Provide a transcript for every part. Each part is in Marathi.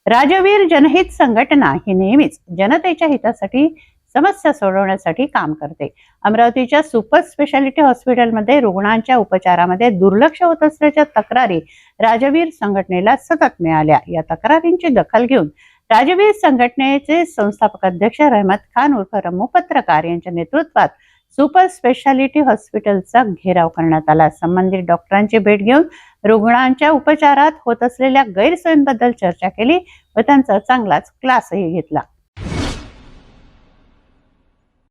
राजवीर जनहित संघटना ही नेहमीच जनतेच्या हितासाठी समस्या सोडवण्यासाठी काम करते. अमरावतीच्या सुपर स्पेशालिटी हॉस्पिटलमध्ये रुग्णांच्या उपचारामध्ये दुर्लक्ष होत असल्याच्या तक्रारी राजवीर संघटनेला सतत मिळाल्या. या तक्रारींची दखल घेऊन राजवीर संघटनेचे संस्थापक अध्यक्ष रहमत खान उर्फ रम्मू पत्रकार यांच्या नेतृत्वात सुपर स्पेशालिटी हॉस्पिटलचा घेराव करण्यात आला. संबंधित डॉक्टरांची भेट घेऊन रुग्णांच्या उपचारात होत असलेल्या गैरसोयींबद्दल चर्चा केली व त्यांचा चांगलाच क्लासही घेतला.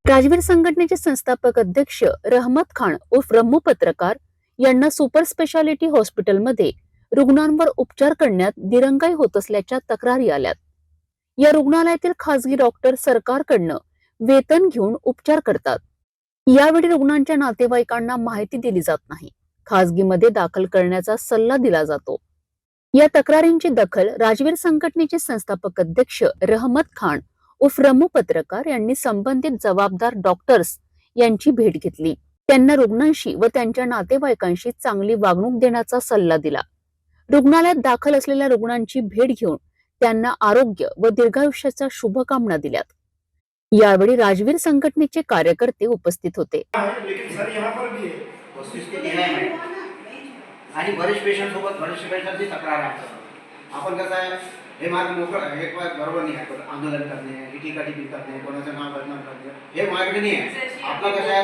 राजवीर संघटनेचे संस्थापक अध्यक्ष रहमत खान उर्फ रम्मू पत्रकार यांना सुपर स्पेशालिटी हॉस्पिटलमध्ये रुग्णांवर उपचार करण्यात दिरंगाई होत असल्याच्या तक्रारी आल्यात. या रुग्णालयातील खासगी डॉक्टर सरकारकडनं वेतन घेऊन उपचार करतात. यावेळी रुग्णांच्या नातेवाईकांना माहिती दिली जात नाही. खासगीमध्ये दाखल करण्याचा सल्ला दिला जातो. या तक्रारींची दखल राजवीर संघटनेचे संस्थापक अध्यक्ष रहमत खान उर्फ रम्मू पत्रकार यांनी संबंधित जबाबदार डॉक्टर्स यांची भेट घेतली. त्यांना रुग्णांशी व त्यांच्या नातेवाईकांशी चांगली वागणूक देण्याचा सल्ला दिला. रुग्णालयात दाखल असलेल्या रुग्णांची भेट घेऊन त्यांना आरोग्य व दीर्घायुष्याच्या शुभकामना दिल्यात. यावेळी राजवीर संघटनेचे कार्यकर्ते उपस्थित होते. आणि बरेच पेशंट सोबत बरेचसे पेशंटची तक्रार आहे. आपण कसं आहे हे मार्ग मोकळं हे बरोबर नाही आहे. आंदोलन करणे, टीकाटिपी करणे, कोणाचं नाव बदनाम करणे हे माझ्याकडे नाही आहे. आपलं कसं आहे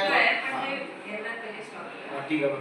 ठीक आहे.